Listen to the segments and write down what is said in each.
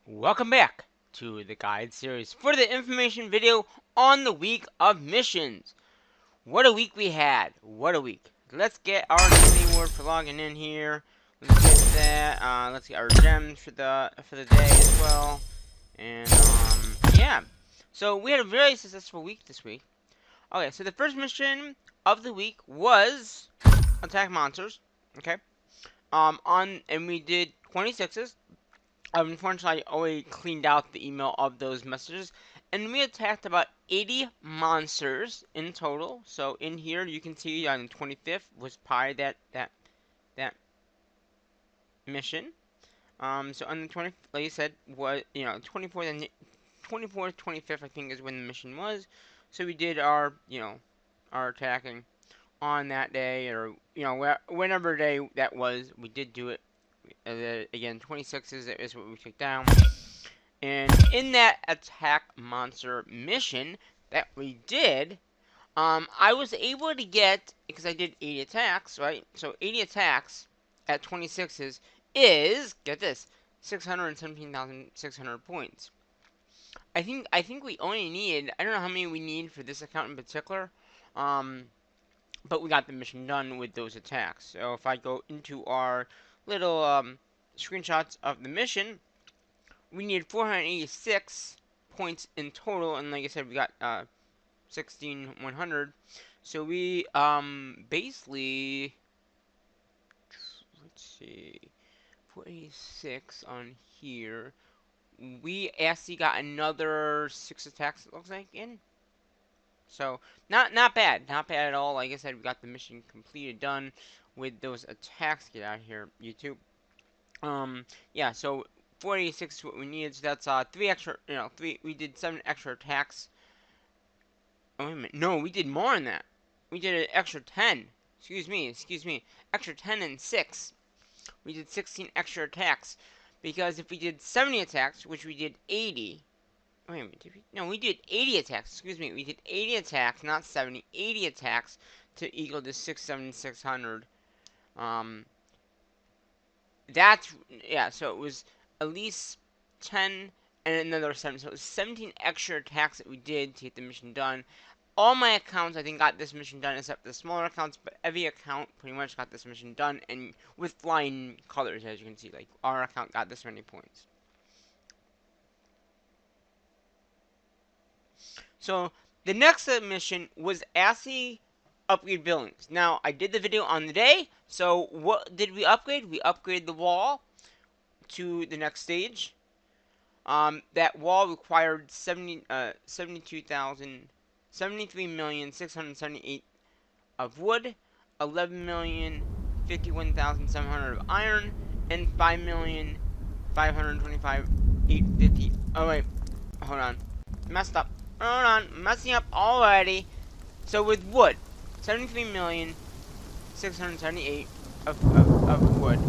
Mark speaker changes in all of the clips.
Speaker 1: Welcome back to the guide series for the information video on the week of missions. What a week we had. What a week. Let's get our daily reward for logging in here. Let's get that. Let's get our gems for the day as well. And yeah. So we had a very successful week this week. Okay, so the first mission of the week was attack monsters. Okay. And we did 26s. Unfortunately, I already cleaned out the email of those messages, and we attacked about 80 monsters in total. So in here, you can see on the 25th was probably that mission. So on the 20th, like I said, was 24th and 24th, 25th, I think is when the mission was. So we did our our attacking on that day, or whenever day that was. We did do it. Again, 26 is what we took down. And in that attack monster mission that we did, I was able to get, because I did 80 attacks, right? So 80 attacks at 26s is, get this, 617,600 points. I think we only need, I don't know how many we need for this account in particular, but we got the mission done with those attacks. So if I go into our little screenshots of the mission, we need 486 points in total, and like I said, we got 16,100. So we basically, let's see, 486 on here. We actually got another 6 attacks, it looks like, in. So not bad, not bad at all. Like I said, we got the mission completed, done with those attacks. Get out of here, YouTube. Yeah. So 486 is what we needed. So that's 3 extra. We did 7 extra attacks. Oh wait a minute. No, we did more than that. We did an extra 10. Excuse me. Extra 10 and 6. We did 16 extra attacks. Because if we did 70 attacks, which we did 80. Wait a minute, did we? No, we did 80 attacks. Excuse me, we did 80 attacks, not 70. 80 attacks to equal to 6,600. That's, yeah, so it was at least 10 and another 7. So it was 17 extra attacks that we did to get the mission done. All my accounts, I think, got this mission done, except the smaller accounts, but every account pretty much got this mission done, and with flying colors, as you can see. Like, our account got this many points. So the next mission was ASCII upgrade buildings. Now I did the video on the day. So what did we upgrade? We upgraded the wall to the next stage. That wall required 73,678 of wood, 11,051,700 of iron, and 5,525,850. Oh wait, hold on, messed up. Hold on, messing up already. So with wood, 73,678 of wood,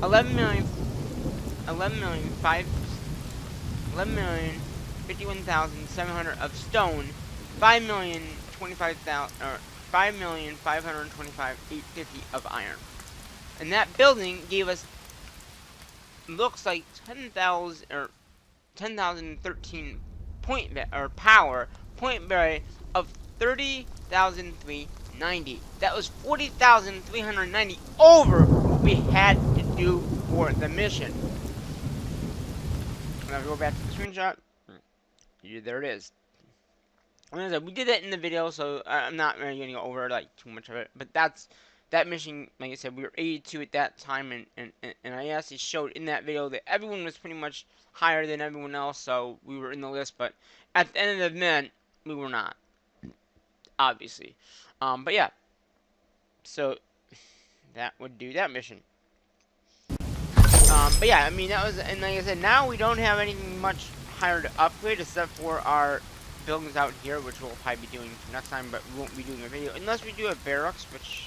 Speaker 1: 11,051,700 of stone, 5,025,000 or 5,525,850 of iron, and that building gave us, looks like 10,000 or 10,013 point value of 30,390. That was 40,390 over what we had to do for the mission. Now go back to the screenshot. Yeah, there it is. We did that in the video, so I'm not really going to go over like too much of it. But that mission, like I said, we were 82 at that time, and I actually showed in that video that everyone was pretty much higher than everyone else, so we were in the list. But at the end of the event, we were not, obviously. But yeah, so that would do that mission. But yeah, I mean, that was, and like I said, now we don't have anything much higher to upgrade except for our buildings out here, which we'll probably be doing next time, but we won't be doing a video unless we do a barracks, which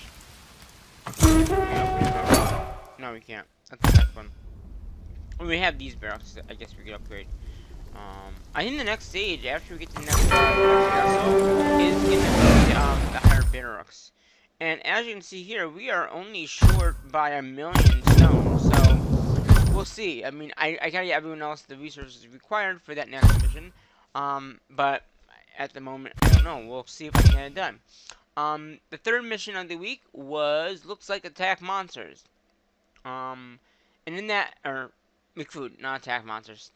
Speaker 1: no, we can't. That's the next one. When we have these barracks, I guess we could upgrade. I think the next stage, after we get to the next castle, is going to be the higher barracks. And as you can see here, we are only short by 1,000,000 stones, so we'll see. I mean, I gotta get everyone else the resources required for that next mission. But at the moment, I don't know. We'll see if I can get it done. The third mission of the week looks like attack monsters. And in that, or recruit, not attack monsters.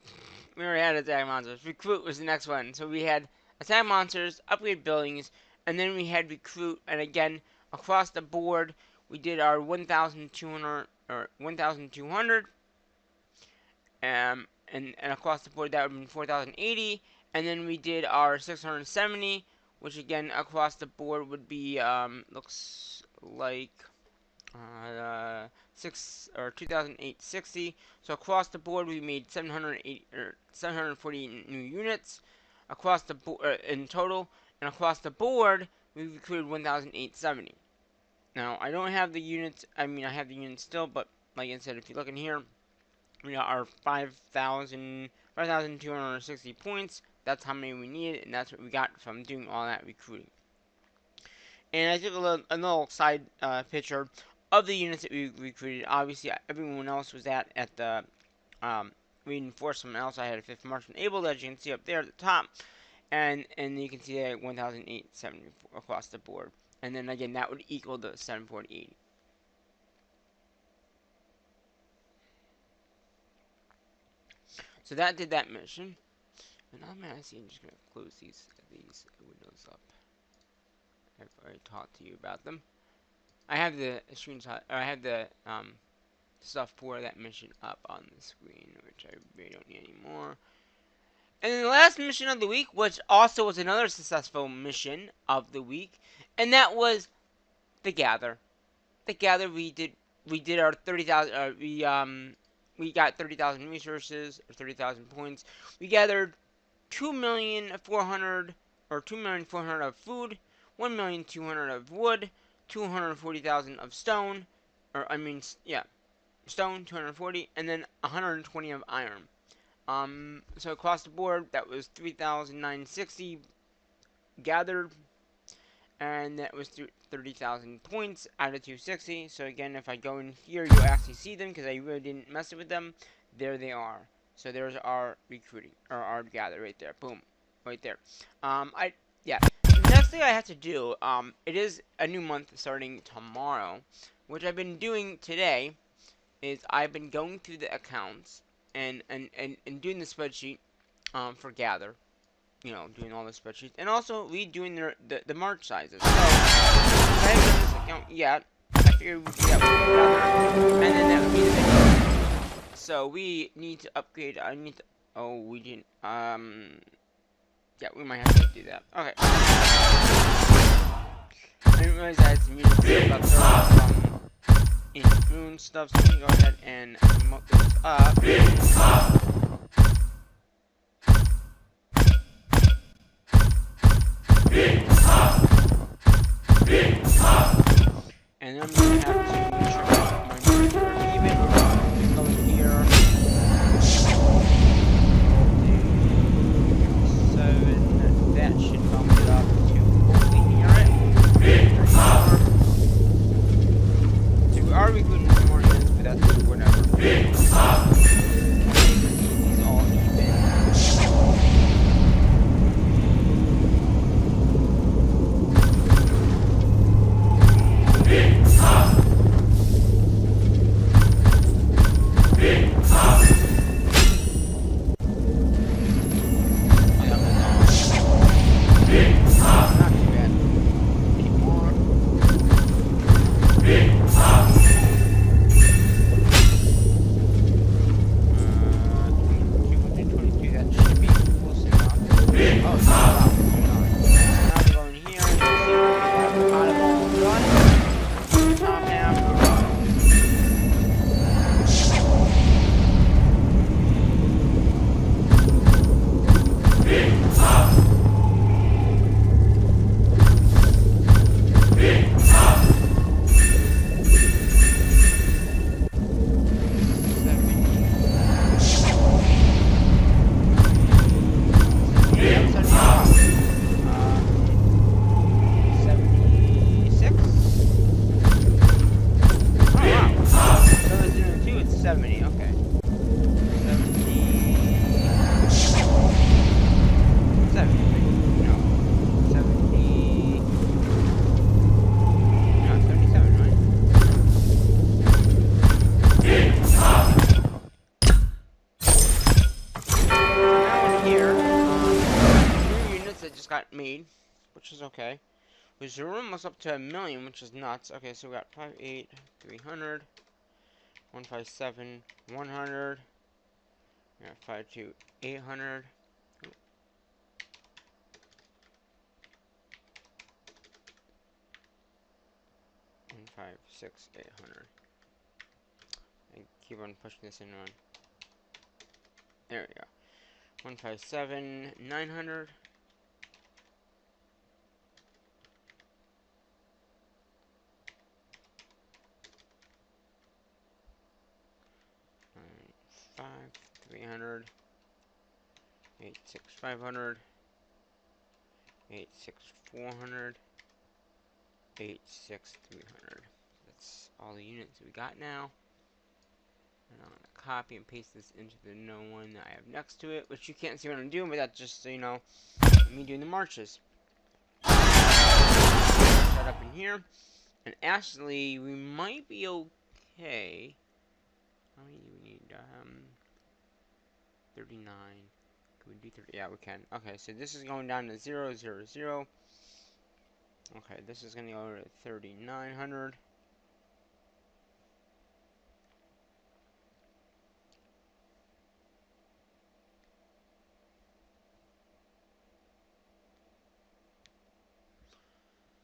Speaker 1: We already had attack monsters. Recruit was the next one. So we had attack monsters, upgrade buildings, and then we had recruit. And again, across the board, we did our 1,200 or 1,200. And across the board, that would have been 4,080. And then we did our 670, which again across the board would be looks like 2,860. So across the board, we made 748 new units across the board in total, and across the board, we recruited 1,870. Now I don't have the units. I mean, I have the units still, but like I said, if you look in here, we got our 5,260 points. That's how many we needed, and that's what we got from doing all that recruiting. And I took a little side picture of the units that we recruited. Obviously, everyone else was at the reinforcement. Also, I had a 5th Martian able, as you can see up there at the top, and you can see that 1,870 across the board. And then again, that would equal the 7,480. So that did that mission. And now, man, I see I'm just gonna close these windows up. I've already talked to you about them. I have the screenshot, or I have the stuff for that mission up on the screen, which I really don't need anymore. And then the last mission of the week, which also was another successful mission of the week, and that was the Gather. The Gather, we did our 30,000. We got 30,000 resources or 30,000 points. We gathered 2,400,000 or 2,400,000 of food, 1,200,000 of wood, 240,000 of stone, or stone 240, and then 120 of iron. So across the board, that was 3,960 gathered, and that was 30,000 points out of 260. So again, if I go in here, you'll actually see them because I really didn't mess with them. There they are. So there's our recruiting, or our gather right there. Boom, right there. Next thing I have to do, it is a new month starting tomorrow. What I've been doing today is I've been going through the accounts and doing the spreadsheet for gather. You know, doing all the spreadsheets, and also redoing the March sizes. So, I haven't done this account yet. I figured we could get one together, and then that would be the video. So, we need to upgrade. We didn't. Yeah, we might have to do that. Okay. I didn't realize I had some music about some moon stuff, so we can go ahead and promote this up. And then I'm going to have to make sure that my numbers are even. Go here. 7. That should bump it up to hopefully near it. 34. So we are recruiting some more units, but that's whatever. just got made, which is okay. We're almost up to 1,000,000, which is nuts. Okay, so we got 58, 300, 157, 100. We got 52, 800. 156, 800. I keep on pushing this in on. There we go. 157, 900. 5, 300, 86, 500, 86, 400, 86, 300. That's all the units we got now. And I'm going to copy and paste this into the no one that I have next to it, which you can't see what I'm doing, but that's just so you know, me doing the marches. Set up in here. And actually, we might be okay. How many do we need? 39. Can we do 30? Yeah, we can. Okay, so this is going down to 0, 0, 0. Okay, this is going to go to 3,900.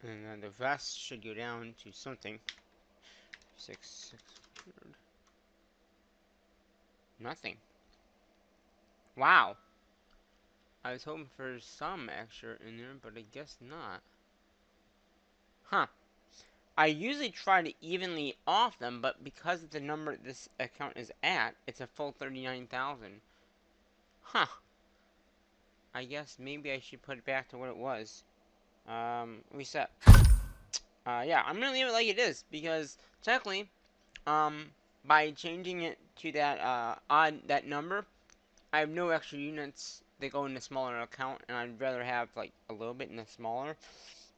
Speaker 1: And then the vest should go down to something. 600. Nothing. Wow. I was hoping for some extra in there, but I guess not. Huh. I usually try to evenly off them, but because of the number this account is at, it's a full 39,000. Huh. I guess maybe I should put it back to what it was. Reset. Yeah, I'm gonna leave it like it is, because technically, by changing it to that, that number, I have no extra units that go in the smaller account, and I'd rather have, like, a little bit in the smaller.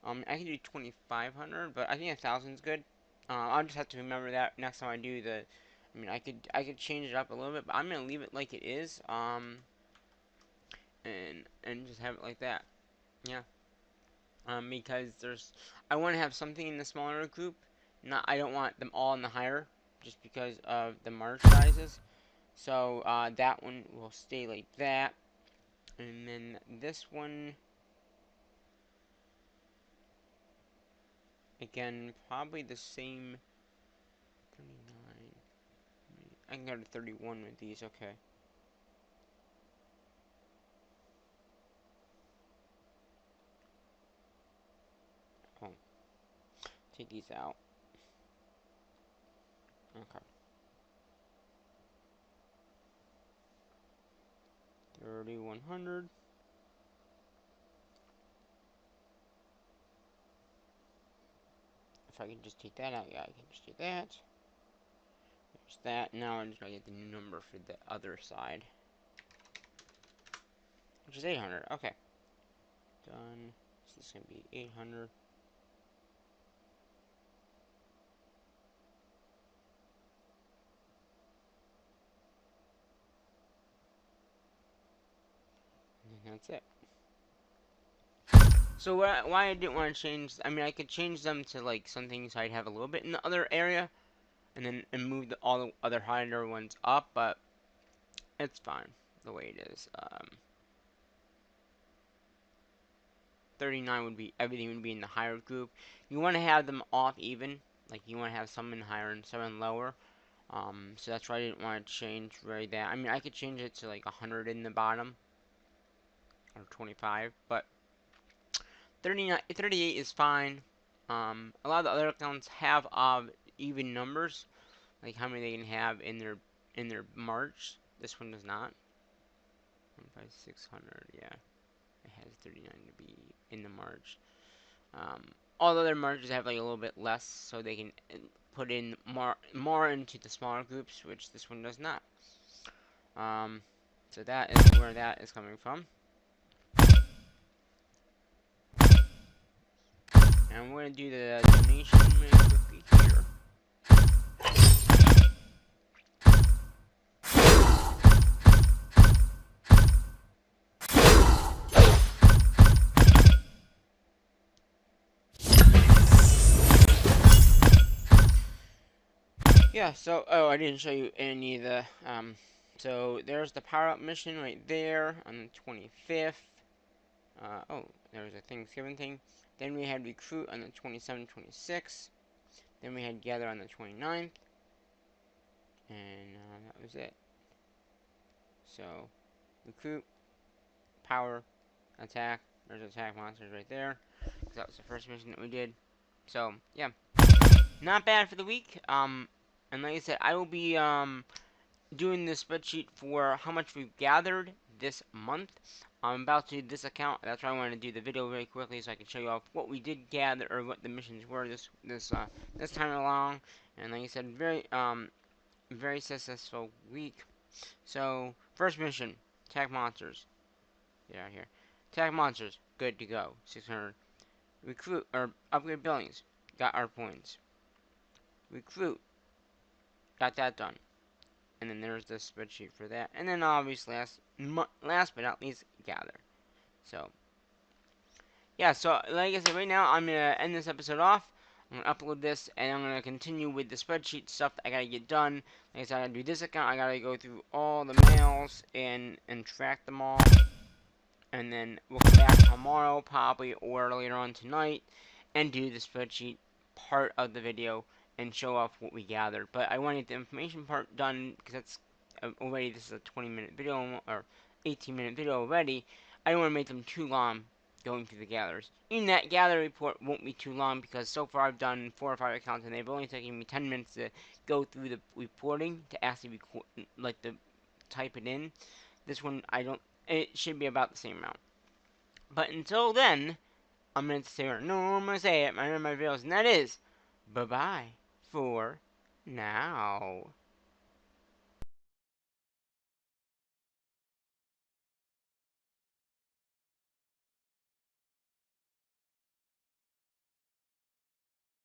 Speaker 1: I can do 2,500, but I think 1,000 is good. I'll just have to remember that next time I do the, I mean, I could change it up a little bit, but I'm gonna leave it like it is, and just have it like that, yeah. Because I want to have something in the smaller group. I don't want them all in the higher, just because of the march sizes. So, that one will stay like that. And then this one, again, probably the same. 39. I can go to 31 with these, okay. Oh. Take these out. Okay. 3,100. If I can just take that out, yeah, I can just do that. There's that. Now I'm just gonna get the new number for the other side, which is 800. Okay. Done. So this is gonna be 800. And that's it. So why I didn't want to change, I mean, I could change them to like something so I'd have a little bit in the other area, and move all the other higher ones up, but it's fine the way it is. 39 would be, everything would be in the higher group. You want to have them off even, like you want to have some in higher and some in lower. So that's why I didn't want to change really that. I mean, I could change it to like 100 in the bottom, or 25, but 39, 38 is fine. A lot of the other accounts have even numbers, like how many they can have in their march. This one does not. 15600, yeah, it has 39 to be in the march. All the other marches have like a little bit less, so they can put in more into the smaller groups, which this one does not. So that is where that is coming from. And we're going to do the donation really quickly here. Yeah, so, oh, I didn't show you any of the, so there's the power up mission right there on the 25th. Oh, there was a Thanksgiving thing. Then we had recruit on the 27th, 26th. Then we had gather on the 29th. And that was it. So, recruit, power, attack. There's attack monsters right there. Because that was the first mission that we did. So, yeah. Not bad for the week. And like I said, I will be, doing this spreadsheet for how much we've gathered this month. I'm about to do this account. That's why I wanted to do the video very quickly so I can show you off what we did gather or what the missions were this time along. And like I said, very successful week. So first mission, attack monsters. Yeah, here. Attack monsters, good to go. 600. Recruit or upgrade buildings, got our points. Recruit, got that done. And then there's the spreadsheet for that. And then obviously last but not least, gather. So yeah, so like I said, right now I'm gonna end this episode off. I'm gonna upload this, and I'm gonna continue with the spreadsheet stuff that I gotta get done. Like I said, I gotta do this account. I gotta go through all the mails and track them all. And then we'll come back tomorrow, probably, or later on tonight, and do the spreadsheet part of the video and show off what we gathered. But I want to get the information part done because that's already, this is a 20-minute video or 18-minute video already. I don't want to make them too long going through the gathers. Even that gather report won't be too long because so far I've done 4 or 5 accounts and they've only taken me 10 minutes to go through the reporting to actually record, like to type it in. This one I don't. It should be about the same amount. But until then, I'm going to say, or no, I'm going to say it, my videos, and that is, bye-bye for now.